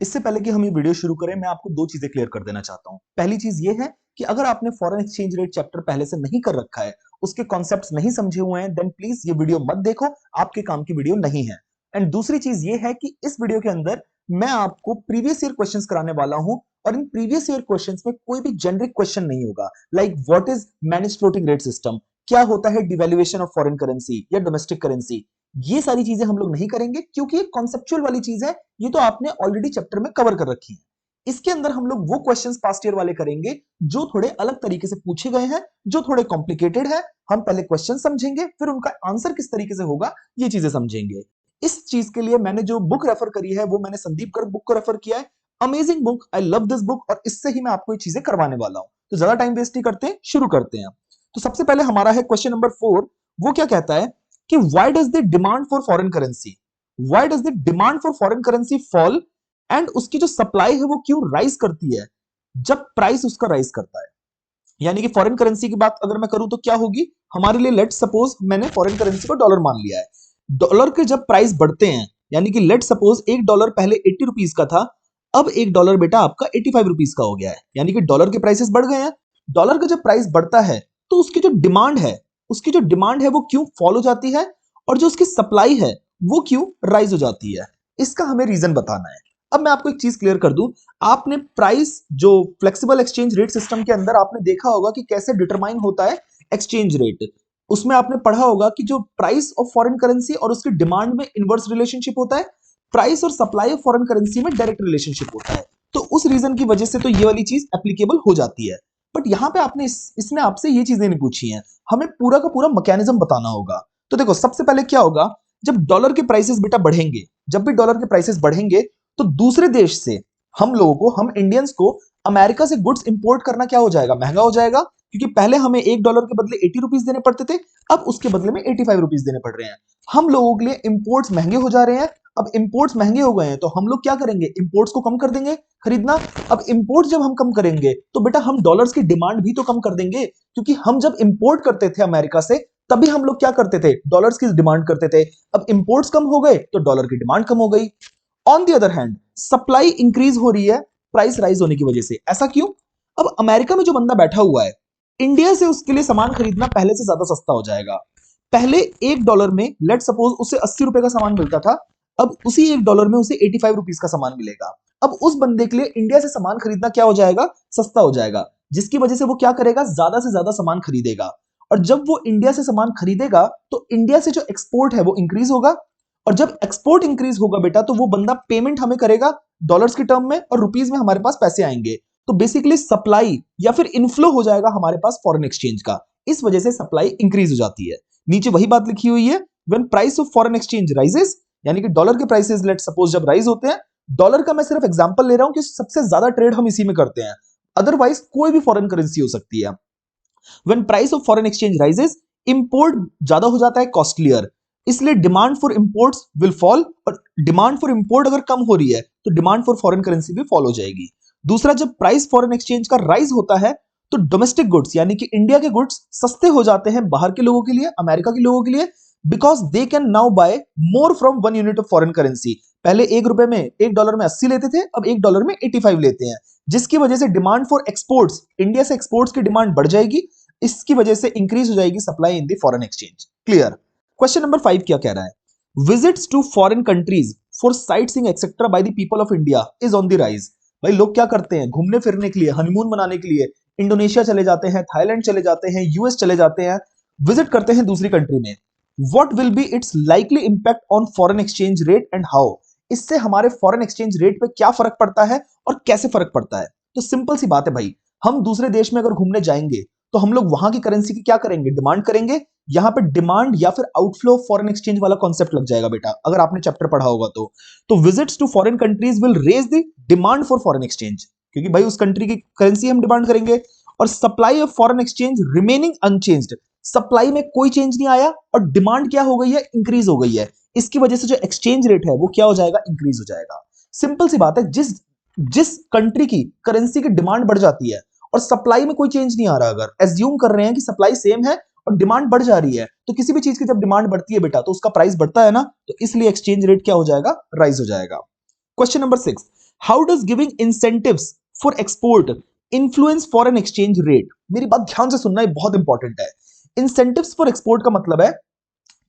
इससे पहले कि हम ये वीडियो शुरू करें, मैं आपको दो चीजें क्लियर कर देना चाहता हूं। पहली चीज ये है कि अगर आपने फॉरेन एक्सचेंज रेट चैप्टर पहले से नहीं कर रखा है, उसके कॉन्सेप्ट्स नहीं समझे हुए हैं, देन प्लीज ये वीडियो मत देखो, आपके काम की वीडियो नहीं है। एंड दूसरी चीज ये है कि इस वीडियो के अंदर मैं आपको प्रीवियस ईयर क्वेश्चंस कराने वाला हूं, और इन प्रीवियस ईयर क्वेश्चंस में कोई भी जेनरिक क्वेश्चन नहीं होगा। Like what is manage floating rate system, क्या होता है डिवैल्यूएशन ऑफ फॉरेन करेंसी या डोमेस्टिक करेंसी, ये सारी चीजें हम लोग नहीं करेंगे क्योंकि ये कॉन्सेप्चुअल वाली चीज है। ये तो आपने ऑलरेडी चैप्टर में कवर कर रखी है। इसके अंदर हम लोग वो क्वेश्चंस पास्ट ईयर वाले करेंगे जो थोड़े अलग तरीके से पूछे गए हैं, जो थोड़े कॉम्प्लिकेटेड है। हम पहले क्वेश्चन समझेंगे, फिर उनका आंसर किस तरीके से होगा ये चीजें समझेंगे। इस चीज के लिए मैंने जो बुक रेफर करी है वो मैंने संदीप गर्ग बुक को रेफर किया है। Amazing book, I love this book, और इससे ही मैं आपको ये चीजें करवाने वाला हूं। तो ज्यादा टाइम वेस्ट नहीं करते, शुरू करते हैं। तो सबसे पहले हमारा है क्वेश्चन नंबर 4। वो क्या कहता है कि why does the demand for foreign currency, why does the demand for foreign currency fall, and उसकी जो सप्लाई है वो क्यों राइज करती है जब प्राइस उसका राइज करता है। यानी कि फॉरेन करेंसी की बात अगर मैं करूं तो क्या होगी हमारे लिए। लेट सपोज मैंने फॉरेन करेंसी को डॉलर मान लिया है। डॉलर के जब प्राइस बढ़ते हैं, यानी कि लेट सपोज एक डॉलर पहले 80 रुपीज का था, अब एक डॉलर बेटा आपका 85 रुपीज का हो गया है, यानी कि डॉलर के प्राइसेस बढ़ गए हैं। डॉलर का जब प्राइस बढ़ता है तो उसकी जो डिमांड है, वो क्यों फॉल हो जाती है, और जो उसकी सप्लाई है वो क्यों राइज हो जाती है। इसका हमें रीजन बताना है। अब मैं आपको एक चीज क्लियर कर दूं, आपने प्राइस जो फ्लेक्सिबल एक्सचेंज रेट सिस्टम के अंदर आपने देखा होगा कि कैसे डिटरमाइन होता है एक्सचेंज रेट। उसमें आपने पढ़ा होगा कि जो प्राइस ऑफ फॉरेन करेंसी और उसकी डिमांड में इनवर्स रिलेशनशिप होता है, प्राइस और सप्लाई ऑफ फॉरेन करेंसी में डायरेक्ट रिलेशनशिप होता है। तो उस रीजन की वजह से तो ये वाली चीज एप्लीकेबल हो जाती है। बट यहां पे आपने इसने आपसे ये चीजें नहीं पूछी हैं, हमें पूरा का पूरा मैकेनिज्म बताना होगा। तो देखो सबसे पहले क्या होगा, जब डॉलर के प्राइसेस बेटा बढ़ेंगे, जब भी डॉलर के प्राइसेस बढ़ेंगे तो दूसरे देश से हम लोगों को, हम इंडियंस को अमेरिका से गुड्स इंपोर्ट करना क्या हो जाएगा, महंगा हो जाएगा। क्योंकि पहले हमें एक डॉलर के बदले 80 रुपीज देने पड़ते थे, अब उसके बदले में 85 रुपीज देने पड़ रहे हैं। हम लोगों के लिए इंपोर्ट्स महंगे हो जा रहे हैं। अब इंपोर्ट्स महंगे हो गए हैं तो हम लोग क्या करेंगे, इंपोर्ट्स को कम कर देंगे खरीदना। अब इंपोर्ट जब हम कम करेंगे तो बेटा हम डॉलर्स की डिमांड भी तो कम कर देंगे, क्योंकि हम जब इंपोर्ट करते थे अमेरिका से तभी हम लोग क्या करते थे, डॉलर्स की डिमांड करते थे। अब इंपोर्ट्स कम हो गए तो डॉलर की डिमांड कम हो गई। On the other hand supply increase हो रही है प्राइस राइज होने की वजह से। ऐसा क्यों? अब अमेरिका में जो बंदा बैठा हुआ है, इंडिया से उसके लिए सामान खरीदना पहले से ज्यादा सस्ता हो जाएगा। पहले एक डॉलर में लेट सपोज उसे 80 रुपए का सामान मिलता था, अब उसी एक डॉलर में उसे 85 रुपीज का सामान मिलेगा। अब उस बंदे के लिए इंडिया से सामान खरीदना क्या हो जाएगा, सस्ता हो जाएगा, जिसकी वजह से वो क्या करेगा, ज्यादा से ज्यादा सामान खरीदेगा। और जब वो इंडिया से सामान खरीदेगा तो इंडिया से जो एक्सपोर्ट है वो इंक्रीज होगा, और जब एक्सपोर्ट इंक्रीज होगा बेटा तो वो बंदा पेमेंट हमें करेगा डॉलर्स की टर्म में, और रुपीज में हमारे पास पैसे आएंगे। तो बेसिकली सप्लाई या फिर इनफ्लो हो जाएगा हमारे पास फॉरेन एक्सचेंज का। इस वजह से सप्लाई इंक्रीज हो जाती है। नीचे वही बात लिखी हुई है, when price of foreign exchange rises, यानी कि डॉलर के प्राइसेस लेट सपोज जब राइज होते हैं, डॉलर का मैं सिर्फ एग्जांपल ले रहा हूं कि सबसे ज्यादा ट्रेड हम इसी में करते हैं, अदरवाइज कोई भी फॉरेन करेंसी हो सकती है। When price of foreign exchange rises, import ज्यादा हो जाता है, कॉस्टलियर, इसलिए demand for imports will fall, और डिमांड फॉर इंपोर्ट अगर कम हो रही है तो डिमांड फॉर फॉरेन करेंसी भी फॉल हो जाएगी। दूसरा, जब प्राइस फॉरेन एक्सचेंज का राइज होता है तो डोमेस्टिक गुड्स यानी कि इंडिया के गुड्स सस्ते हो जाते हैं बाहर के लोगों के लिए, अमेरिका के लोगों के लिए, because they can now buy more from one unit of foreign currency. पहले एक रुपए में, एक डॉलर में 80 लेते थे, अब एक डॉलर में 85 लेते हैं, जिसकी वजह से डिमांड फॉर एक्सपोर्ट्स, इंडिया से एक्सपोर्ट्स की डिमांड बढ़ जाएगी। इसकी वजह से इंक्रीज हो जाएगी supply in the foreign exchange. Clear? Question number 5 क्या कह रहा है, visits to foreign countries for sight seeing etcetera by the people of India is on the rise. भाई लोग क्या करते हैं, घूमने फिरने के लिए, हनीमून मनाने के लिए इंडोनेशिया चले जाते हैं, थाईलैंड चले जाते हैं, यूएस चले जाते हैं, विजिट करते हैं दूसरी कंट्री में। What will be it's likely impact on foreign exchange rate and how, इससे हमारे फॉरेन एक्सचेंज रेट पे क्या फर्क पड़ता है और कैसे फर्क पड़ता है। तो सिंपल सी बात है भाई, हम दूसरे देश में अगर घूमने जाएंगे तो हम लोग वहां की करेंसी की क्या करेंगे, डिमांड करेंगे। यहां पे डिमांड या फिर आउटफ्लो फॉरेन एक्सचेंज वाला कॉन्सेप्ट लग जाएगा बेटा, अगर आपने चैप्टर पढ़ा होगा तो visits to foreign countries will raise the demand for foreign exchange, क्योंकि भाई उस कंट्री की करेंसी हम डिमांड करेंगे। और supply of foreign exchange remaining unchanged, supply में कोई चेंज नहीं आया और डिमांड क्या हो गई है, इंक्रीज हो गई है। इसकी वजह से जो एक्सचेंज रेट है वो क्या हो जाएगा, इंक्रीज हो जाएगा। सिंपल सी बात है, जिस जिस कंट्री की करेंसी की डिमांड बढ़ जाती है और सप्लाई में कोई चेंज नहीं आ रहा, अगर एज्यूम कर रहे हैं कि सप्लाई सेम है और डिमांड बढ़ जा रही है, तो किसी भी चीज की जब डिमांड बढ़ती है बेटा तो उसका प्राइस बढ़ता है ना, तो इसलिए एक्सचेंज रेट क्या हो जाएगा, राइज हो जाएगा। Question number 6, how does giving incentives for export influence foreign exchange rate? मेरी बात ध्यान से सुनना, ये बहुत इंपॉर्टेंट है। इंसेंटिव्स फॉर एक्सपोर्ट का मतलब है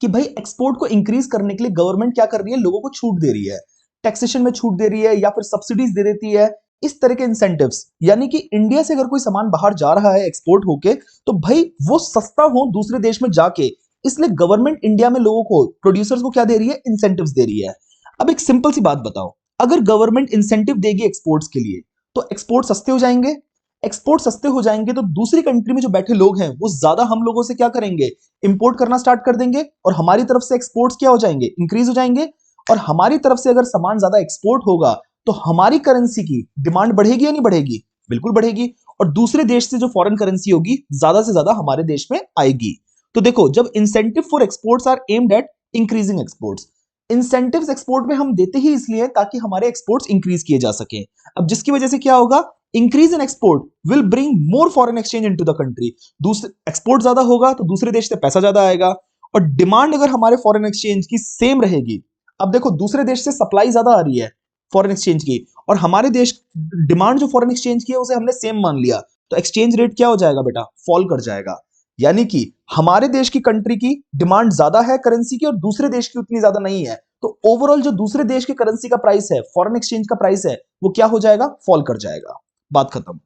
कि भाई एक्सपोर्ट को इंक्रीज करने के लिए गवर्नमेंट क्या कर रही है, लोगों को छूट दे रही है, टैक्सेशन में छूट दे रही है या फिर सब्सिडीज दे देती है, इस तरह के इंसेंटिव्स। यानी कि इंडिया से अगर कोई सामान बाहर जा रहा है एक्सपोर्ट होके, तो भाई वो सस्ता हो दूसरे देश में जाके, इसलिए गवर्नमेंट इंडिया में लोगों को, प्रोड्यूसर्स को क्या दे रही है, इंसेंटिव्स दे रही है। अब एक सिंपल सी बात बताओ, अगर गवर्नमेंट इंसेंटिव देगी एक्सपोर्ट्स के लिए तो एक्सपोर्ट सस्ते हो जाएंगे। एक्सपोर्ट सस्ते हो जाएंगे तो दूसरी कंट्री में जो बैठे लोग हैं वो ज्यादा हम लोगों से क्या करेंगे, इंपोर्ट करना स्टार्ट कर देंगे, और हमारी तरफ से एक्सपोर्ट्स क्या हो जाएंगे, इंक्रीज हो जाएंगे। और हमारी तरफ से अगर सामान ज्यादा एक्सपोर्ट होगा तो हमारी करेंसी की डिमांड बढ़ेगी या नहीं बढ़ेगी? बिल्कुल बढ़ेगी। और दूसरे देश से जो फॉरेन करेंसी होगी ज्यादा से ज्यादा हमारे देश में आएगी। तो देखो, जब incentive for exports are aimed at increasing exports, incentives export में हम देते ही इसलिए ताकि हमारे एक्सपोर्ट्स इंक्रीज किए जा सके। अब जिसकी वजह से क्या होगा, increase in export will bring more foreign exchange into the country. दूसरे एक्सपोर्ट ज्यादा होगा तो दूसरे देश से पैसा ज्यादा आएगा, और डिमांड अगर हमारे फॉरेन एक्सचेंज की सेम रहेगी, अब देखो दूसरे देश से सप्लाई ज्यादा आ रही है फॉरेन एक्सचेंज की, और हमारे देश डिमांड जो फॉरेन एक्सचेंज की है उसे हमने सेम मान लिया, तो एक्सचेंज रेट क्या हो जाएगा बेटा, फॉल कर जाएगा। यानी कि हमारे देश की कंट्री की डिमांड ज्यादा है करेंसी की और दूसरे देश की उतनी ज्यादा नहीं है, तो ओवरऑल जो दूसरे देश की करेंसी का प्राइस है, फॉरेन एक्सचेंज का प्राइस है, वो क्या हो जाएगा, फॉल कर जाएगा। बात खत्म।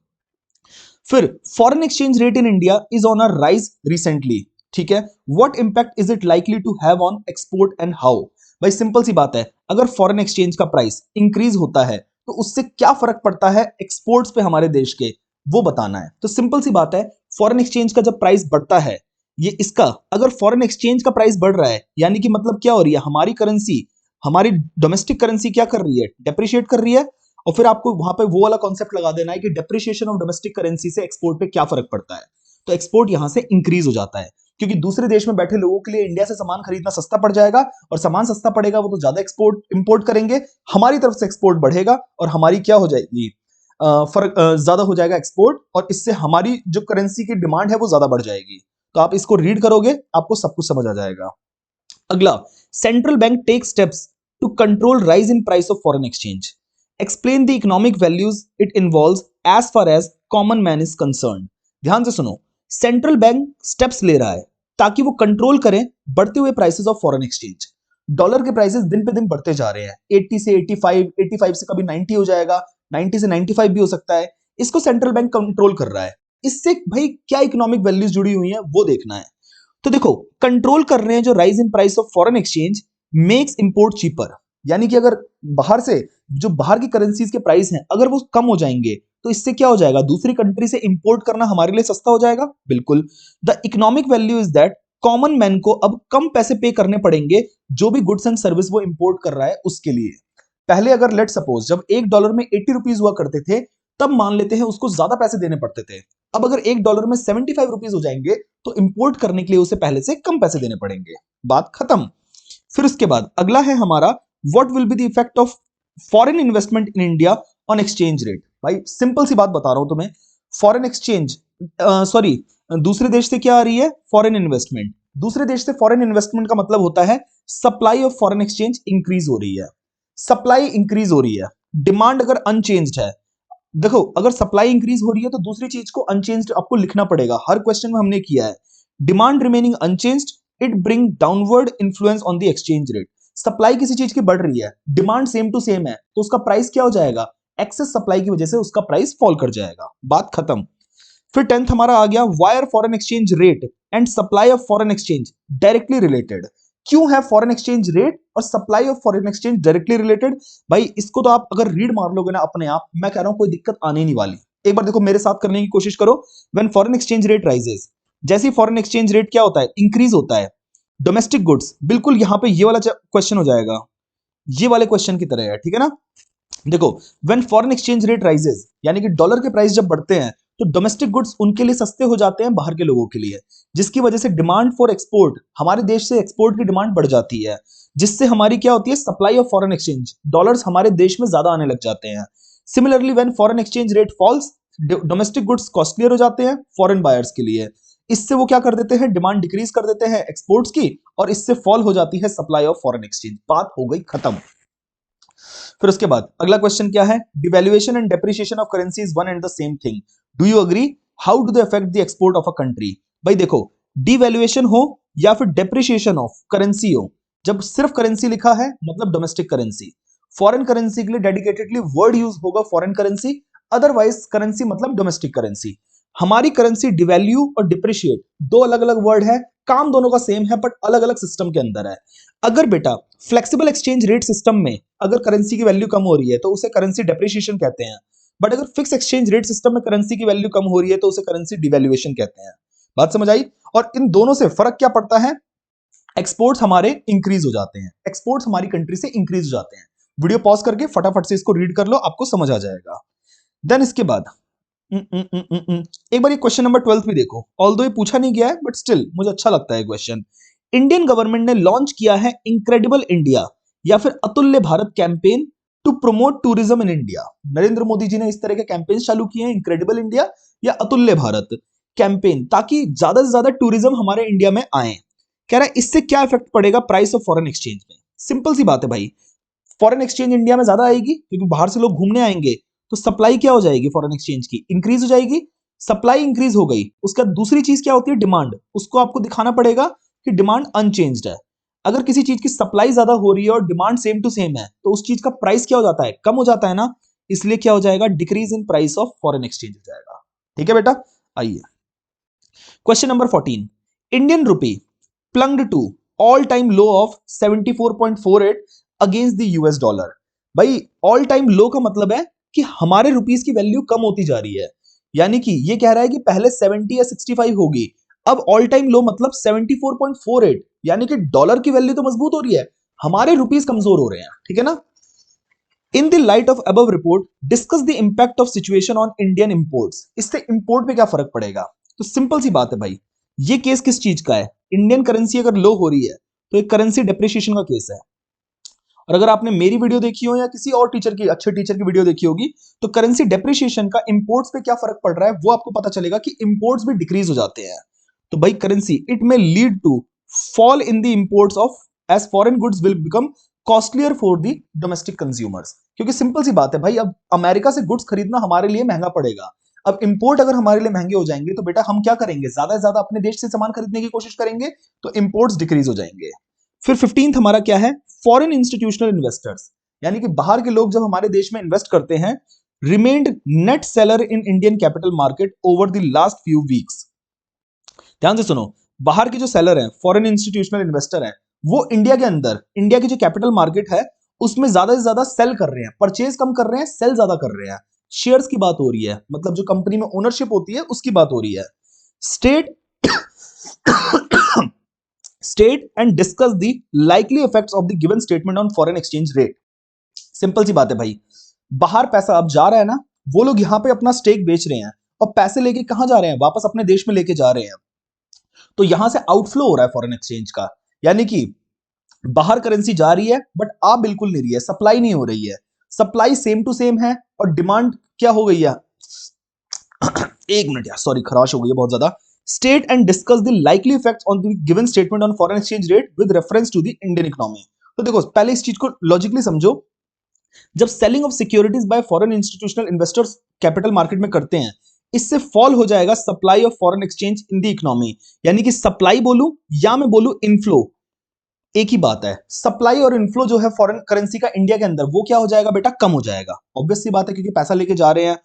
फिर foreign exchange rate in India is on a rise recently, ठीक है। What impact is it likely to have on export and how? भाई सिंपल सी बात है, अगर फॉरेन एक्सचेंज का प्राइस इंक्रीज होता है तो उससे क्या फर्क पड़ता है एक्सपोर्ट्स पे हमारे देश के, वो बताना है। तो सिंपल सी बात है, फॉरेन एक्सचेंज का जब प्राइस बढ़ता है, ये इसका अगर फॉरेन एक्सचेंज का प्राइस बढ़ रहा है, यानी कि मतलब क्या हो रही है, हमारी करेंसी, हमारी डोमेस्टिक करेंसी क्या कर रही है, डेप्रिशिएट कर रही है। और फिर आपको वहां पे वो वाला कॉन्सेप्ट लगा देना है कि डेप्रिसिएशन ऑफ डोमेस्टिक करेंसी से एक्सपोर्ट पे क्या फर्क पड़ता है, तो एक्सपोर्ट यहां से इंक्रीज हो जाता है, क्योंकि दूसरे देश में बैठे लोगों के लिए इंडिया से सामान खरीदना सस्ता पड़ जाएगा, और सामान सस्ता पड़ेगा वो तो ज्यादा एक्सपोर्ट इंपोर्ट करेंगे, हमारी तरफ से एक्सपोर्ट बढ़ेगा और हमारी क्या हो जाएगी, फर्क ज्यादा हो जाएगा एक्सपोर्ट, और इससे हमारी जो करेंसी की डिमांड है वो ज्यादा बढ़ जाएगी। तो आप इसको रीड करोगे आपको सब कुछ समझ आ जाएगा। अगला, central bank take steps to control rise in price of foreign exchange. Explain the economic values it involves as far as common man is concern. ध्यान से सुनो, सेंट्रल बैंक स्टेप्स ले रहा है ताकि वो कंट्रोल करें बढ़ते हुए prices of foreign exchange. Dollar के प्राइसेस दिन पे दिन बढ़ते जा रहे हैं, 80 से 85, 85 से कभी 90 हो जाएगा, 90 से 95 भी हो सकता है। इसको सेंट्रल बैंक कंट्रोल कर रहा है। इससे भाई क्या इकोनॉमिक वैल्यूज जुड़ी हुई हैं वो देखना है। तो देखो, कंट्रोल कर रहे हैं जो rise in price of foreign exchange makes import cheaper, यानी कि अगर बाहर से जो बाहर की करेंसीज के प्राइस हैं अगर वो कम हो जाएंगे तो इससे क्या हो जाएगा, दूसरी कंट्री से इंपोर्ट करना हमारे लिए सस्ता हो जाएगा। बिल्कुल। The economic value is that common man को अब कम पैसे पे करने पड़ेंगे जो भी गुड्स एंड सर्विस वो इंपोर्ट कर रहा है उसके लिए। पहले अगर लेट सपोज जब $1 में 80 रुपीज हुआ करते थे, तब मान लेते हैं उसको ज्यादा पैसे देने पड़ते थे। अब अगर $1 में 75 रुपीज हो जाएंगे तो इंपोर्ट करने के लिए उसे पहले से कम पैसे देने पड़ेंगे। बात खत्म। फिर उसके बाद अगला है हमारा, what will be the effect of foreign investment in India on exchange rate. भाई सिंपल सी बात बता रहा हूं तुम्हें, फॉरेन एक्सचेंज सॉरी दूसरे देश से क्या आ रही है, फॉरेन इन्वेस्टमेंट। दूसरे देश से फॉरेन इन्वेस्टमेंट का मतलब होता है supply of foreign exchange increase हो रही है, सप्लाई इंक्रीज हो रही है, डिमांड अगर अनचेंज्ड है। देखो, अगर सप्लाई इंक्रीज हो रही है तो दूसरी चीज को अनचेंज्ड आपको लिखना पड़ेगा, हर क्वेश्चन में हमने किया है। Demand remaining unchanged, it bring downward influence on the exchange rate. Supply किसी चीज की बढ़ रही है, डिमांड सेम टू सेम है, तो उसका प्राइस क्या हो जाएगा, एक्सेस सप्लाई की वजह से उसका प्राइस फॉल कर जाएगा। बात खत्म। फिर 10th हमारा आ गया, why are foreign exchange rate and supply of foreign exchange directly related. क्यों है फॉरेन एक्सचेंज रेट और supply of foreign exchange directly related? भाई इसको तो आप अगर रीड मार लोगे ना अपने आप, मैं कह रहा हूं कोई दिक्कत आने नहीं वाली। एक बार देखो मेरे साथ करने की कोशिश करो। When foreign exchange rate rises, जैसे ही फॉरेन एक्सचेंज रेट क्या होता है, इंक्रीज होता है, डोमेस्टिक गुड्स, बिल्कुल यहां पे ये वाला क्वेश्चन हो जाएगा, ये वाले क्वेश्चन की तरह है, ठीक है ना। देखो, when foreign exchange rate rises यानी कि डॉलर के प्राइस जब बढ़ते हैं तो डोमेस्टिक गुड्स उनके लिए सस्ते हो जाते हैं बाहर के लोगों के लिए, जिसकी वजह से डिमांड फॉर एक्सपोर्ट, हमारे देश से एक्सपोर्ट की डिमांड बढ़ जाती है, जिससे हमारी क्या होती है, supply of foreign exchange, dollars हमारे देश में ज्यादा आने लग जाते हैं। Similarly when foreign exchange rate falls, domestic goods costlier हो जाते हैं फॉरेन बायर्स के लिए, इससे वो क्या कर देते हैं, डिमांड डिक्रीज कर देते हैं एक्सपोर्ट्स की, और इससे फॉल हो जाती है सप्लाई ऑफ फॉरेन एक्सचेंज। बात हो गई खत्म। फिर उसके बाद अगला क्वेश्चन क्या है, devaluation and depreciation of currency is one and the same thing, do you agree, how do they affect the export of a country. भाई देखो, डिवैल्यूएशन हो या फिर डेप्रिसिएशन ऑफ करेंसी हो, जब सिर्फ करेंसी लिखा है मतलब डोमेस्टिक करेंसी, फॉरेन करेंसी के लिए डेडिकेटेडली वर्ड यूज होगा फॉरेन करेंसी, अदरवाइज करेंसी मतलब डोमेस्टिक करेंसी। हमारी करेंसी डिवैल्यू और डिप्रिशिएट दो अलग अलग वर्ड है, काम दोनों का सेम है बट अलग अलग सिस्टम के अंदर है। अगर बेटा फ्लेक्सिबल एक्सचेंज रेट सिस्टम में अगर करेंसी की वैल्यू कम हो रही है तो उसे करेंसी डेप्रिसिएशन कहते हैं, बट अगर फिक्स एक्सचेंज रेट सिस्टम में करेंसी की वैल्यू कम हो रही है तो उसे करेंसी डिवैल्यूएशन कहते हैं। बात समझ आई। और इन दोनों से फर्क क्या पड़ता है, एक्सपोर्ट्स हमारे इंक्रीज हो जाते हैं, एक्सपोर्ट्स हमारी कंट्री से इंक्रीज हो जाते हैं। वीडियो पॉज करके फटाफट से इसको रीड कर लो, आपको समझ आ जाएगा। देन इसके बाद एक बार ये क्वेश्चन नंबर 12 भी देखो, ऑल्दो ये पूछा नहीं गया है बट स्टिल मुझे अच्छा लगता है क्वेश्चन। इंडियन गवर्नमेंट ने लॉन्च किया है इनक्रेडिबल इंडिया या फिर Atulya Bharat campaign to promote tourism in India. Narendra Modi ji ने इस तरह के कैंपेन चालू किए हैं, इनक्रेडिबल इंडिया या अतुल्य भारत कैंपेन, ताकि ज्यादा से ज्यादा टूरिज्म हमारे इंडिया में आए। कह रहा है इससे क्या इफेक्ट पड़ेगा प्राइस ऑफ फॉरेन एक्सचेंज में। सिंपल सी बात है भाई, फॉरेन एक्सचेंज इंडिया में ज्यादा आएगी क्योंकि बाहर से लोग घूमने आएंगे, तो सप्लाई क्या हो जाएगी फॉरेन एक्सचेंज की, इंक्रीज हो जाएगी। सप्लाई इंक्रीज हो गई, उसका दूसरी चीज क्या होती है, डिमांड, उसको आपको दिखाना पड़ेगा कि डिमांड अनचेंज्ड है। अगर किसी चीज की सप्लाई ज्यादा हो रही है और डिमांड सेम टू सेम है तो उस चीज का प्राइस क्या हो जाता है, कम हो जाता है ना, इसलिए क्या हो जाएगा, decrease in price of foreign exchange हो जाएगा। ठीक है बेटा, आइए question number 14, Indian rupee plunged to all time low of 74.48 against the US dollar. भाई ऑल टाइम लो का मतलब है कि हमारे रुपीस की वैल्यू कम होती जा रही है, यानी कि ये कह रहा है कि पहले 70 या 65 होगी, अब ऑल टाइम लो मतलब 74.48, यानी कि डॉलर की वैल्यू तो मजबूत हो रही है, हमारे रुपीस कमजोर हो रहे हैं। ठीक है ना। In the light of above report discuss the impact of situation on Indian imports. इससे इंपोर्ट पे क्या फर्क पड़ेगा। तो सिंपल सी बात है भाई, ये केस किस चीज का है, इंडियन करेंसी अगर लो हो रही है तो एक करेंसी डेप्रिसिएशन का केस है। और अगर आपने मेरी वीडियो देखी हो या किसी और टीचर की, अच्छे टीचर की वीडियो देखी होगी, तो करेंसी डेप्रिसिएशन का इंपोर्ट्स पे क्या फर्क पड़ रहा है वो आपको पता चलेगा कि इंपोर्ट्स भी डिक्रीज हो जाते हैं। तो भाई करेंसी इट में lead to fall in the imports of as foreign goods will become costlier for the domestic consumers. क्योंकि सिंपल सी बात है भाई, अब अमेरिका से गुड्स खरीदना हमारे लिए महंगा पड़ेगा, अब इंपोर्ट अगर हमारे लिए महंगे हो जाएंगे तो बेटा हम क्या करेंगे, ज्यादा से ज्यादा अपने देश से सामान खरीदने की कोशिश करेंगे, तो इंपोर्ट्स डिक्रीज हो जाएंगे। फिर 15th हमारा क्या है, फॉरेन इंस्टीट्यूशनल इन्वेस्टर्स, यानी कि बाहर के लोग जब हमारे देश में इन्वेस्ट करते हैं, remained net seller in Indian capital market over the last few weeks. ध्यान से सुनो, बाहर के जो सेलर हैं, फॉरेन इंस्टीट्यूशनल इन्वेस्टर हैं, वो इंडिया के अंदर, इंडिया की जो कैपिटल मार्केट है उसमें ज्यादा से ज्यादा सेल कर रहे हैं, परचेज कम कर रहे हैं, सेल ज्यादा कर रहे हैं। शेयर्स की बात हो रही है, मतलब जो कंपनी में ओनरशिप होती है उसकी बात हो रही है। State state and discuss the likely effects of the given statement on foreign exchange rate. Simple सी बात है भाई, बाहर पैसा अब जा रहा है ना, वो लोग यहां पे अपना स्टेक बेच रहे हैं और पैसे लेके कहां जा रहे हैं, वापस अपने देश में लेके जा रहे हैं। तो यहां से आउटफ्लो हो रहा है फॉरेन एक्सचेंज का, यानी कि बाहर करेंसी जा रही है बट आ बिल्कुल नहीं रही है, सप्लाई नहीं हो रही है, सप्लाई सेम टू सेम है और डिमांड क्या हो गई है एक मिनट यार, सॉरी खराश हो गई है बहुत ज्यादा। State and discuss the likely effects on the given statement on foreign exchange rate with reference to the Indian economy. तो देखो पहले इस चीज को लॉजिकली समझो, जब selling of securities by foreign institutional investors capital market में करते हैं, इससे फॉल हो जाएगा supply of foreign exchange in the economy, यानी कि सप्लाई बोलूं या मैं बोलूं इनफ्लो, एक ही बात है। सप्लाई और इनफ्लो जो है फॉरेन करेंसी का इंडिया के अंदर, वो क्या हो जाएगा बेटा, कम हो जाएगा। ऑब्वियस सी बात है क्योंकि पैसा लेके जा रहे हैं।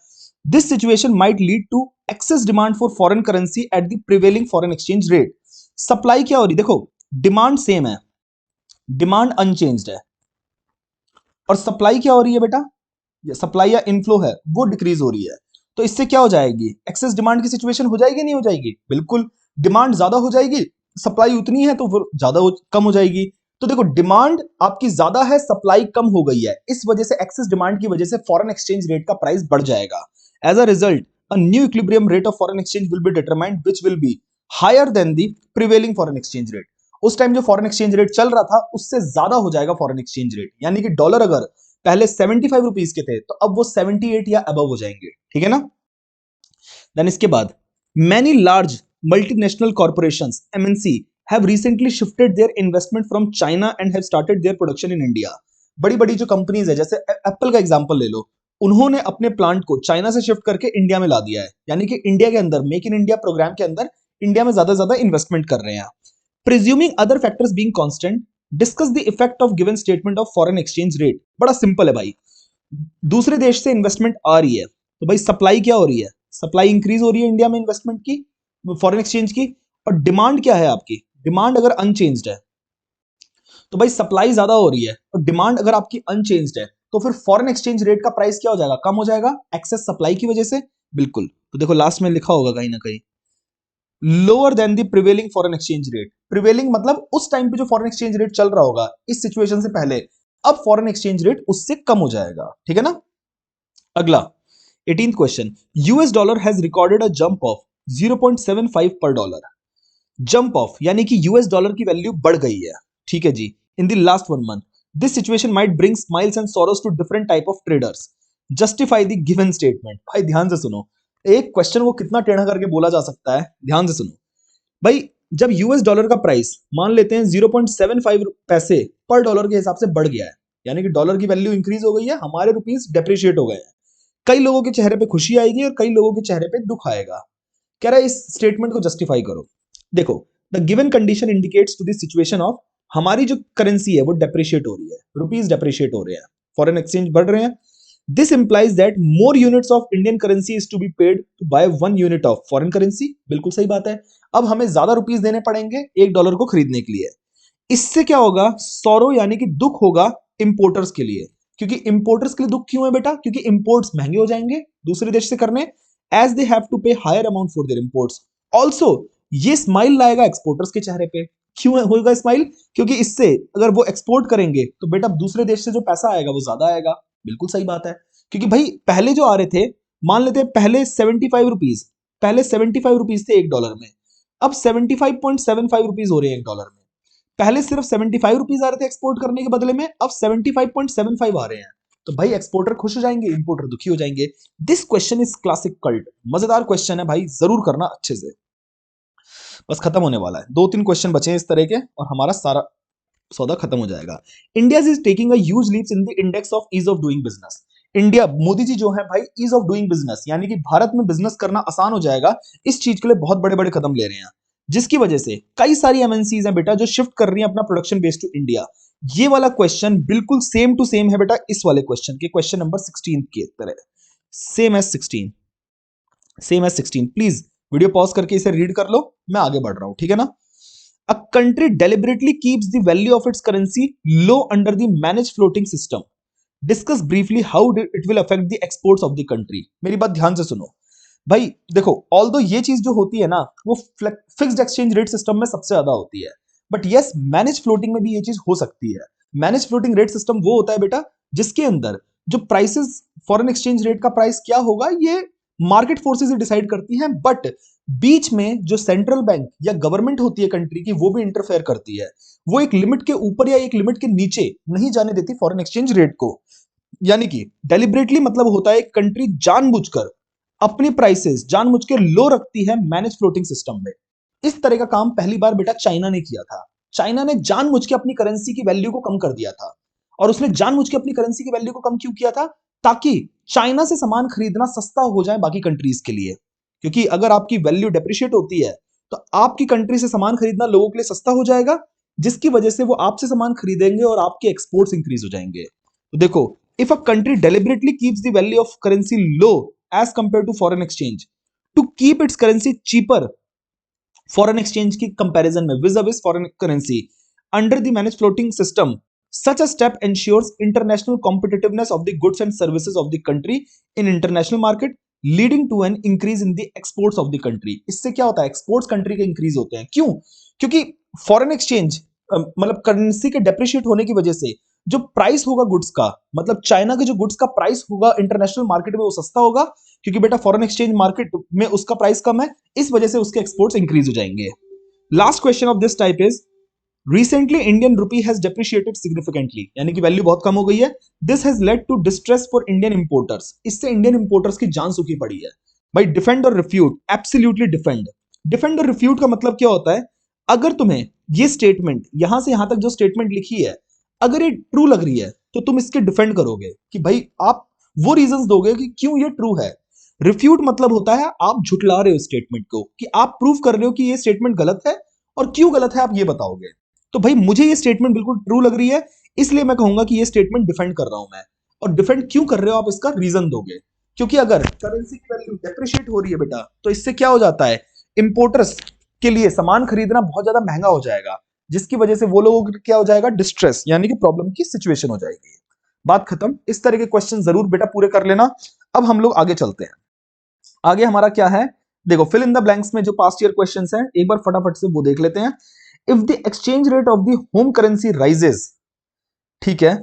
This situation might lead to excess demand for foreign currency at the prevailing foreign exchange rate. Supply क्या हो रही, देखो डिमांड सेम है, डिमांड अनचेंज्ड है, और सप्लाई क्या हो रही है बेटा, सप्लाई या इनफ्लो है वो डिक्रीज हो रही है। तो इससे क्या हो जाएगी, एक्सेस डिमांड की सिचुएशन हो जाएगी, नहीं हो जाएगी, बिल्कुल। डिमांड ज्यादा हो जाएगी, सप्लाई उतनी है तो ज्यादा कम हो जाएगी। तो देखो डिमांड आपकी ज्यादा है, सप्लाई कम हो गई है, इस वजह से एक्सेस डिमांड की वजह से फॉरेन एक्सचेंज रेट का प्राइस बढ़ जाएगा। As a result a new equilibrium rate of foreign exchange will be determined which will be higher than the prevailing foreign exchange rate। उस टाइम जो फॉरेन एक्सचेंज रेट चल रहा था उससे ज्यादा हो जाएगा फॉरेन एक्सचेंज रेट, यानी कि डॉलर अगर पहले 75 रुपीस के थे तो अब वो 78 या अबव हो जाएंगे। ठीक है ना। देन इसके बाद many large multinational corporations MNC have recently shifted their investment from China and have started their production in India। बड़ी बड़ी जो कंपनीज है, जैसे एप्पल का एग्जांपल ले लो, उन्होंने अपने प्लांट को चाइना से शिफ्ट करके इंडिया में ला दिया है, यानी कि इंडिया के अंदर मेक इन इंडिया प्रोग्राम के अंदर इंडिया में ज्यादा इन्वेस्टमेंट कर रहे हैं। Presuming other factors being constant, discuss the effect of given statement of foreign exchange rate. बड़ा सिंपल है भाई, दूसरे देश से इन्वेस्टमेंट आ रही है तो भाई सप्लाई क्या हो रही है, सप्लाई इंक्रीज हो रही है इंडिया में इन्वेस्टमेंट की, फॉरेन एक्सचेंज की, और डिमांड क्या है आपकी, डिमांड अगर अनचेंज्ड है तो भाई सप्लाई ज्यादा हो रही है और डिमांड अगर आपकी अनचेंज्ड है तो फिर फॉरेन एक्सचेंज रेट का प्राइस क्या हो जाएगा, कम हो जाएगा, एक्सेस सप्लाई की वजह से। बिल्कुल, तो देखो लास्ट में लिखा होगा कहीं ना कहीं lower than the prevailing foreign exchange rate. Prevailing मतलब उस टाइम पे जो फॉरेन एक्सचेंज रेट चल रहा होगा इस सिचुएशन से पहले, अब फॉरेन एक्सचेंज रेट उससे कम हो जाएगा, ठीक है ना। अगला 18th question, US dollar has recorded a jump of 0.75 पर डॉलर। जंप ऑफ यानी कि यूएस डॉलर की वैल्यू बढ़ गई है, ठीक है जी, in the last 1 month. This situation might bring smiles and sorrows to different type of traders, justify the given statement. भाई ध्यान से सुनो, एक क्वेश्चन को कितना टेढ़ा करके बोला जा सकता है, ध्यान से सुनो भाई। जब यूएस डॉलर का प्राइस मान लेते हैं 0.75 पैसे पर डॉलर के हिसाब से बढ़ गया है, यानी कि डॉलर की वैल्यू इंक्रीज हो गई है, हमारे रुपीस डेप्रिशिएट हो गए हैं, कई लोगों के चेहरे पे खुशी आएगी और कई लोगों के चेहरे पे दुख आएगा। कह रहा है इस स्टेटमेंट को जस्टिफाई करो। देखो, the given condition indicates to the situation of हमारी जो करेंसी है वो डेप्रिशिएट हो रही है, रुपीस डेप्रिशिएट हो रहे हैं, फॉरेन एक्सचेंज बढ़ रहे हैं। This implies that more units of Indian currency is to be paid to buy 1 unit of foreign currency. बिल्कुल सही बात है, अब हमें ज्यादा रुपीस देने पड़ेंगे $1 को खरीदने के लिए। इससे क्या होगा, सौरो यानी कि दुख होगा इंपोर्टर्स के लिए। क्योंकि इंपोर्टर्स के लिए दुख क्यों है बेटा, क्योंकि इंपोर्ट्स महंगे हो जाएंगे दूसरे देश से करने, as they have to pay higher amount for their imports. Also ये स्माइल लाएगा एक्सपोर्टर्स के चेहरे पे। क्यों होगा स्माइल, क्योंकि इससे अगर वो एक्सपोर्ट करेंगे तो बेटा दूसरे देश से जो पैसा आएगा वो ज्यादा आएगा। बिल्कुल सही बात है, क्योंकि भाई पहले जो आ रहे थे, मान लेते हैं पहले 75 रुपीज, पहले 75 रुपीज थे $1 में, अब 75.75 रुपीज हो रहे हैं $1 में। पहले सिर्फ 75 रुपीज आ रहे थे एक्सपोर्ट करने के बदले में, अब 75.75 आ रहे हैं। तो भाई एक्सपोर्टर खुश हो जाएंगे, इंपोर्टर दुखी हो जाएंगे। This question is classic cult, मजेदार क्वेश्चन है भाई, जरूर करना अच्छे से। बस खत्म होने वाला है, 2-3 क्वेश्चन बचे हैं इस तरह के और हमारा सारा सौदा खत्म हो जाएगा। India is taking a huge leaps in the index of ease of doing business. India, Modi ji जो है भाई, ईज ऑफ डूइंग बिजनेस यानी कि भारत में बिजनेस करना आसान हो जाएगा, इस चीज के लिए बहुत बड़े बड़े कदम ले रहे हैं, जिसकी वजह से कई सारी एमएनसीज हैं बेटा जो शिफ्ट कर रही हैं अपना प्रोडक्शन बेस टू इंडिया। ये वाला क्वेश्चन बिल्कुल सेम टू सेम है बेटा इस वाले क्वेश्चन के, क्वेश्चन नंबर 16 की तरह, same as 16, same as 16। Please video pause करके इसे रीड कर लो, मैं आगे बढ़ रहा हूं, ठीक है ना। A country deliberately keeps the value of its currency low under the managed floating system. Discuss briefly how it will affect the exports of the country. मेरी बात ध्यान से सुनो भाई। देखो, ऑल्दो ये चीज जो होती है ना वो फिक्स्ड एक्सचेंज रेट सिस्टम में सबसे ज्यादा होती है, बट यस मैनेज फ्लोटिंग में भी ये चीज हो सकती है। मैनेज फ्लोटिंग रेट सिस्टम वो होता है बेटा जिसके अंदर जो प्राइसेस, फॉरेन एक्सचेंज रेट का प्राइस क्या होगा ये मार्केट फोर्सेस डिसाइड करती हैं, बट बीच में जो सेंट्रल बैंक या गवर्नमेंट होती है कंट्री की वो भी इंटरफेयर करती है। वो एक लिमिट के ऊपर या एक लिमिट के नीचे नहीं जाने देती फॉरेन एक्सचेंज रेट को। यानी कि डेलिबरेटली मतलब होता है कंट्री जानबूझकर अपनी प्राइसेस जानबूझ के लो रखती है मैनेज फ्लोटिंग सिस्टम में। इस तरह का काम पहली बार बेटा चाइना ने किया था। चाइना ने जानबूझ के अपनी करेंसी की वैल्यू को कम कर दिया था, और उसने जानबूझ के अपनी करेंसी की वैल्यू को कम क्यों किया था, ताकि चाइना से सामान खरीदना सस्ता हो जाए बाकी कंट्रीज के लिए। क्योंकि अगर आपकी वैल्यू डेप्रिशिएट होती है तो आपकी कंट्री से सामान खरीदना लोगों के लिए सस्ता हो जाएगा, जिसकी वजह से वो आपसे सामान खरीदेंगे और आपके एक्सपोर्ट्स इंक्रीज हो जाएंगे। तो देखो, if a country deliberately keeps the value of currency low as compare to foreign exchange to keep its currency cheaper foreign exchange की कंपैरिजन में vis a vis foreign currency under the manage floating system, such a step ensures international competitiveness of the goods and services of the country in international market, leading to an increase in the exports of the country. इससे क्या होता है, exports country के increase होते हैं। क्यों, क्योंकि foreign exchange मतलब करेंसी के डेप्रिशिएट होने की वजह से जो प्राइस होगा गुड्स का, मतलब चाइना के जो गुड्स का प्राइस होगा इंटरनेशनल मार्केट में वो सस्ता होगा, क्योंकि बेटा फॉरेन एक्सचेंज मार्केट में उसका प्राइस कम है, इस वजह से उसके एक्सपोर्ट्स इंक्रीज हो जाएंगे। Last question of this type is Recently, Indian rupee has depreciated significantly, यानी कि वैल्यू बहुत कम हो गई है। This has led to distress for Indian importers. इससे इंडियन इंपोर्टर्स की जान सूखी पड़ी है। भाई डिफेंड और रिफ्यूट, एब्सोल्युटली डिफेंड। डिफेंड और रिफ्यूट का मतलब क्या होता है, अगर तुम्हें ये स्टेटमेंट यहां से यहां तक जो स्टेटमेंट लिखी है अगर ये ट्रू लग रही है तो तुम इसके डिफेंड करोगे कि भाई आप वो रीजंस दोगे कि क्यों ये ट्रू है। रिफ्यूट मतलब होता है आप झुटला रहे हो स्टेटमेंट को, कि आप प्रूव कर रहे हो कि ये स्टेटमेंट गलत है और क्यों गलत है आप ये बताओगे। तो भाई मुझे ये स्टेटमेंट बिल्कुल ट्रू लग रही है, इसलिए मैं कहूंगा कि ये स्टेटमेंट डिफेंड कर रहा हूं मैं। और डिफेंड क्यों कर रहे हो आप इसका रीजन दोगे, क्योंकि अगर करेंसी की वैल्यू डेप्रिशिएट हो रही है बेटा, तो इससे क्या हो जाता है, इंपोर्टर्स के लिए सामान खरीदना बहुत ज्यादा महंगा हो जाएगा, जिसकी वजह से वो लोगों को क्या हो जाएगा, डिस्ट्रेस यानी कि प्रॉब्लम की सिचुएशन हो जाएगी। बात खत्म। इस तरह के क्वेश्चन जरूर बेटा पूरे कर लेना। अब हम लोग आगे चलते हैं। आगे हमारा क्या है, देखो फिल इन द ब्लैंक्स में जो पास्ट ईयर क्वेश्चंस हैं एक बार फटाफट से वो देख लेते हैं। If the exchange rate of the home currency rises, ठीक है,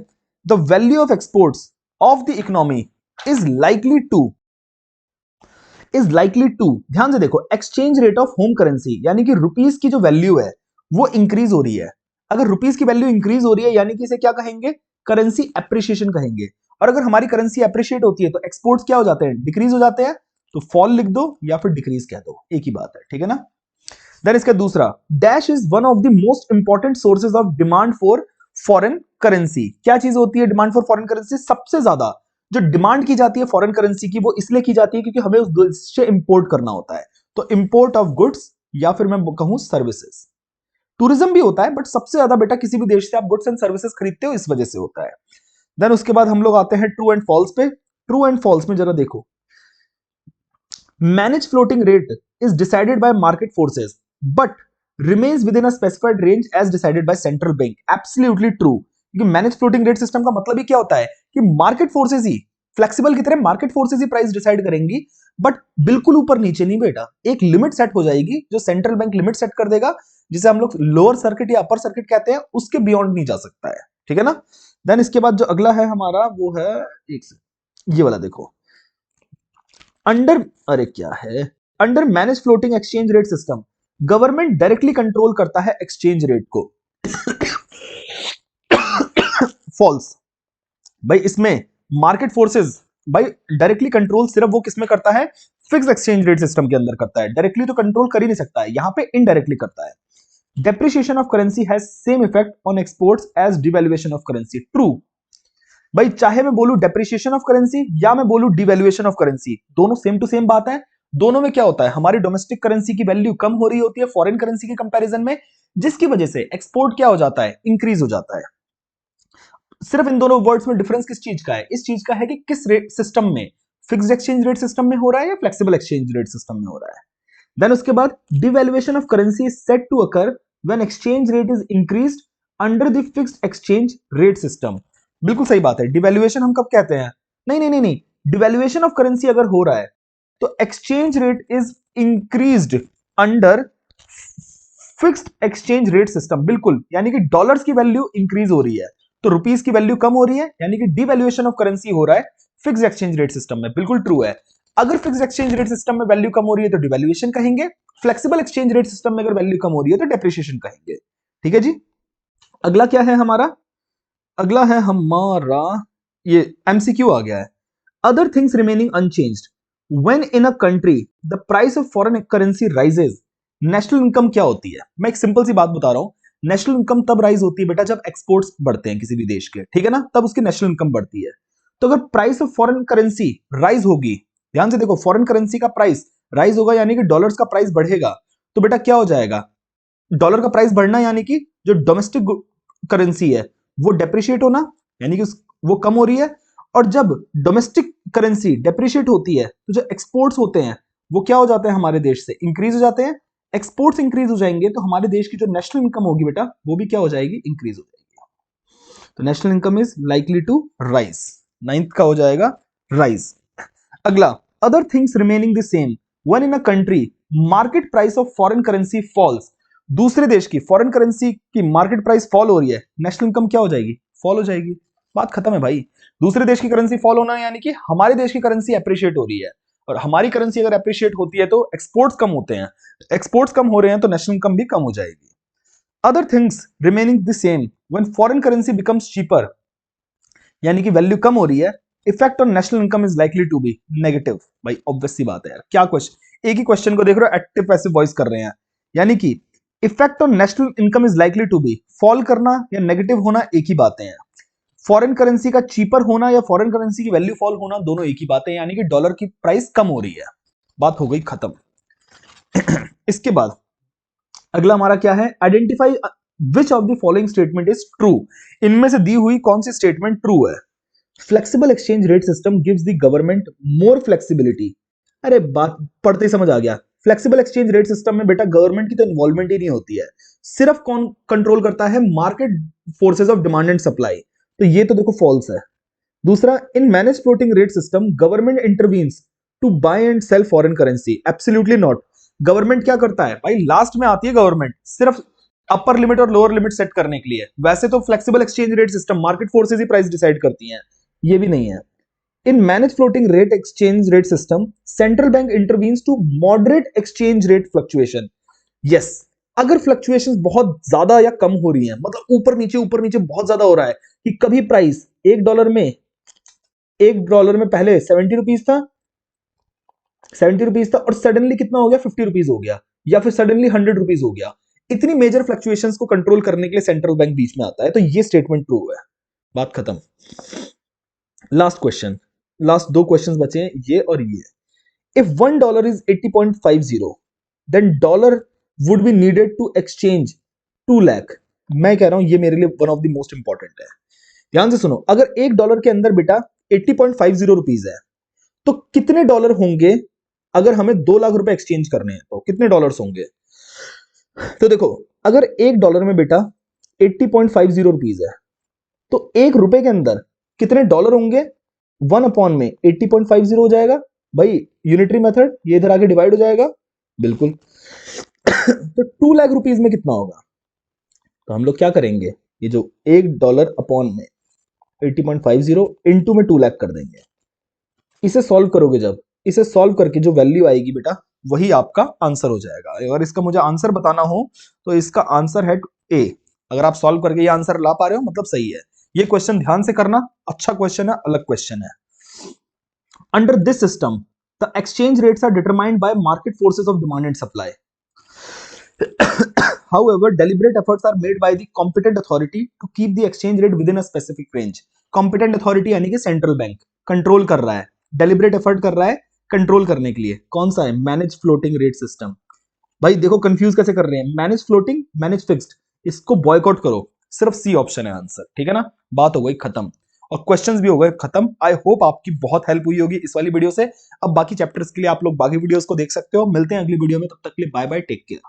the value of exports of the economy is likely to ध्यान से देखो, exchange rate of home currency यानी कि रुपीस की जो वैल्यू है वो इंक्रीज हो रही है। अगर रुपीस की वैल्यू इंक्रीज हो रही है यानी कि इसे क्या कहेंगे, करेंसी एप्रिसिएशन कहेंगे। और अगर हमारी करेंसी एप्रिशिएट होती है तो एक्सपोर्ट्स क्या हो जाते हैं, डिक्रीज हो जाते हैं। तो फॉल लिख दो या फिर डिक्रीज कह दो, एक ही बात है, ठीक है ना। देन इसका दूसरा, dash is one of the most important sources of demand for foreign currency. क्या चीज होती है डिमांड फॉर फॉरेन करेंसी, सबसे ज्यादा जो डिमांड की जाती है फॉरेन करेंसी की वो इसलिए की जाती है क्योंकि हमें उस देश से इंपोर्ट करना होता है। तो इंपोर्ट ऑफ गुड्स या फिर मैं कहूं सर्विसेज। टूरिज्म भी होता है बट सबसे ज्यादा बेटा किसी भी देश से आप गुड्स एंड सर्विसेज खरीदते हो इस वजह से होता है। देन उसके बाद हम लोग आते हैं ट्रू एंड फॉल्स पे। ट्रू एंड फॉल्स में जरा देखो, manage floating rate is decided by market forces but remains within a specified range as decided by central bank। Absolutely true। क्योंकि मैनेज फ्लोटिंग रेट सिस्टम का मतलब ही क्या होता है कि मार्केट फोर्सेस ही फ्लेक्सिबल की तरह मार्केट फोर्सेस ही प्राइस डिसाइड करेंगी, बट बिल्कुल ऊपर नीचे नहीं बेटा, एक लिमिट सेट हो जाएगी जो सेंट्रल बैंक लिमिट सेट कर देगा, जिसे हम लोग लोअर सर्किट या अपर सर्किट कहते हैं, उसके बियॉन्ड नहीं जा सकता है, ठीक है ना। देन इसके बाद जो अगला है हमारा वो है, एक से ये वाला देखो, अंडर, अरे क्या है, under manage floating exchange rate system government directly control करता है एक्सचेंज रेट को। फॉल्स। भाई इसमें मार्केट फोर्सेस भाई डायरेक्टली कंट्रोल सिर्फ वो किसमें करता है, फिक्स एक्सचेंज रेट सिस्टम के अंदर करता है। डायरेक्टली तो कंट्रोल कर ही नहीं सकता है, यहां पे इनडायरेक्टली करता है। Depreciation of currency has same effect on exports as devaluation of currency. True. भाई चाहे मैं बोलूं डेप्रिसिएशन ऑफ करेंसी या मैं बोलूं डिवैल्यूएशन ऑफ करेंसी, दोनों सेम टू सेम बात है। दोनों में क्या होता है, हमारी डोमेस्टिक करेंसी की वैल्यू कम हो रही होती है फॉरेन करेंसी के कंपैरिजन में, जिसकी वजह से एक्सपोर्ट क्या हो जाता है, इंक्रीज हो जाता है। सिर्फ इन दोनों वर्ड्स में डिफरेंस किस चीज का है, इस चीज का है कि किस रेट सिस्टम में, फिक्स्ड एक्सचेंज रेट सिस्टम में हो रहा है या फ्लेक्सिबल एक्सचेंज रेट सिस्टम में हो रहा है। देन उसके बाद devaluation of currency is said to occur when exchange rate is increased under the fixed exchange rate system. बिल्कुल सही बात है। डिवैल्यूएशन हम कब कहते हैं, नहीं, डिवैल्यूएशन ऑफ करेंसी अगर हो रहा है तो exchange rate is increased under fixed exchange rate system. बिल्कुल, यानी कि डॉलर्स की वैल्यू इंक्रीज हो रही है तो रुपीस की वैल्यू कम हो रही है, यानी कि डिवैल्यूएशन ऑफ करेंसी हो रहा है फिक्स्ड एक्सचेंज रेट सिस्टम में। बिल्कुल ट्रू है। अगर फिक्स्ड एक्सचेंज रेट सिस्टम में वैल्यू कम हो रही है तो डिवैल्यूएशन कहेंगे, फ्लेक्सिबल एक्सचेंज रेट सिस्टम में अगर वैल्यू कम हो रही है तो डेप्रिसिएशन कहेंगे, ठीक है जी। अगला क्या है हमारा, अगला है हमारा ये एमसीक्यू आ गया है। Other things remaining unchanged when in a country the price of foreign currency rises, national income क्या होती है। मैं एक सिंपल सी बात बता रहा हूं, नेशनल इनकम तब राइज होती है बेटा जब एक्सपोर्ट्स बढ़ते हैं किसी भी देश के, ठीक है ना, तब उसकी नेशनल इनकम बढ़ती है। तो अगर price of foreign currency rise होगी, ध्यान से देखो, फॉरेन करेंसी का प्राइस राइज होगा यानी कि डॉलर्स का प्राइस बढ़ेगा, तो बेटा क्या हो जाएगा, डॉलर का प्राइस बढ़ना यानी कि जो डोमेस्टिक करेंसी है वो डेप्रिशिएट होना, यानी कि वो कम हो रही है। और जब डोमेस्टिक करेंसी डेप्रिशिएट होती है तो जो एक्सपोर्ट्स होते हैं वो क्या हो जाते हैं हमारे देश से, इंक्रीज हो जाते हैं। एक्सपोर्ट्स इंक्रीज हो जाएंगे तो हमारे देश की जो नेशनल इनकम होगी बेटा वो भी क्या हो जाएगी, इंक्रीज हो जाएगी। तो national income is likely to rise, ninth का हो जाएगा राइज। अगला, other things remaining the same when in a country market price of foreign currency falls. दूसरे देश की फॉरेन करेंसी की मार्केट प्राइस फॉल हो रही है, नेशनल इनकम क्या हो जाएगी, फॉल हो जाएगी। बात खत्म है भाई। दूसरे देश की करेंसी फॉल होना यानी कि हमारे देश की करेंसी अप्रिशिएट हो रही है, और हमारी करेंसी अगर अप्रिशिएट होती है तो एक्सपोर्ट्स कम होते हैं, एक्सपोर्ट्स कम हो रहे हैं तो नेशनल इनकम भी कम हो जाएगी। Other things remaining the same when foreign currency becomes cheaper, यानी कि वैल्यू कम हो रही है, effect on national income is likely to be negative. भाई ऑब्वियस सी बात है यार, क्या क्वेश्चन, एक ही क्वेश्चन को देख रहे हो, एक्टिव पैसिव वॉइस कर रहे हैं, यानी कि effect on national income is likely to be, fall करना या नेगेटिव होना एक ही बातें हैं। फॉरेन करेंसी का चीपर होना या फॉरेन करेंसी की वैल्यू फॉल होना दोनों एक ही बात है, यानी कि डॉलर की प्राइस कम हो रही है। बात हो गई खत्म। इसके बाद अगला हमारा क्या है, identify which of the following statement is true. इनमें से दी हुई कौन सी स्टेटमेंट ट्रू है। Flexible exchange rate system gives the government more flexibility. अरे बात पढ़ते ही समझ आ गया। फ्लेक्सिबल एक्सचेंज रेट सिस्टम में बेटा गवर्नमेंट की तो इन्वॉल्वमेंट ही नहीं होती है, सिर्फ कौन कंट्रोल करता है, market forces of demand and supply. तो ये तो देखो फॉल्स है। दूसरा, in manage floating rate system government intervenes to buy and sell foreign currency. Absolutely not. Government क्या करता है भाई, लास्ट में आती है गवर्नमेंट सिर्फ अपर लिमिट और लोअर लिमिट सेट करने के लिए। वैसे तो flexible exchange rate system market forces ही प्राइस डिसाइड करती हैं, ये भी नहीं है। In manage floating rate exchange rate system central bank intervenes to moderate exchange rate fluctuation. Yes, अगर फ्लक्चुएशंस बहुत ज्यादा या कम हो रही हैं, मतलब ऊपर नीचे बहुत ज्यादा हो रहा है कि कभी प्राइस $1 में पहले 70 रुपीज था, 70 रुपीज था और सडनली कितना हो गया, 50 रुपीज हो गया, या फिर सडनली 100 रुपीज हो गया। इतनी मेजर फ्लक्चुएशंस को कंट्रोल करने के लिए सेंट्रल बैंक बीच में आता है, तो ये स्टेटमेंट ट्रू है। बात खत्म। लास्ट क्वेश्चन, लास्ट दो क्वेश्चंस बचे हैं, ये और ये। If $1 is 80.50 then dollar would be needed to exchange 2 lakh। मैं कह रहा हूं ये मेरे लिए one of the most important है। ध्यान से सुनो, अगर $1 के अंदर बेटा 80.50 रुपीज है, तो कितने डॉलर होंगे अगर हमें 2 लाख रुपए एक्सचेंज करने हैं, तो कितने डॉलर्स होंगे। तो देखो, अगर $1 में बेटा 80.50 रुपीज है, तो ₹1 के अंदर कितने डॉलर होंगे, 1 में 80.50 हो जाएगा भाई, यूनिटरी मेथड, ये इधर आके डिवाइड हो जाएगा, बिल्कुल। तो 2 लाख रुपीज में कितना होगा, तो हम लोग क्या करेंगे, ये जो $1 में 80.50 इंटू में 2 लाख कर देंगे। इसे सॉल्व करोगे, जब इसे सॉल्व करके जो वैल्यू आएगी बेटा, वही आपका आंसर हो जाएगा। अगर इसका मुझे आंसर बताना हो तो इसका आंसर है ए। अगर आप सॉल्व करके ये आंसर ला पा रहे हो मतलब सही है। ये क्वेश्चन ध्यान से करना, अच्छा क्वेश्चन है, अलग क्वेश्चन है। Under this system the exchange rates are determined by market forces of demand and supply. However, deliberate efforts are made by the competent authority to keep the exchange rate within a specific range. Competent authority यानी कि central bank control कर रहा है, deliberate effort कर रहा है control करने के लिए। कौन सा है, मैनेज फ्लोटिंग रेट सिस्टम। भाई देखो कंफ्यूज कैसे कर रहे हैं, मैनेज फ्लोटिंग, मैनेज फिक्स्ड, इसको बॉयकॉट करो, सिर्फ सी ऑप्शन है आंसर, ठीक है ना। बात हो गई खत्म और क्वेश्चंस भी हो गए खत्म। आई होप आपकी बहुत हेल्प हुई होगी इस वाली वीडियो से। अब बाकी चैप्टर्स के लिए आप लोग बाकी वीडियोस को देख सकते हो। मिलते हैं अगली वीडियो में, तब तक के लिए बाय बाय, टेक केयर।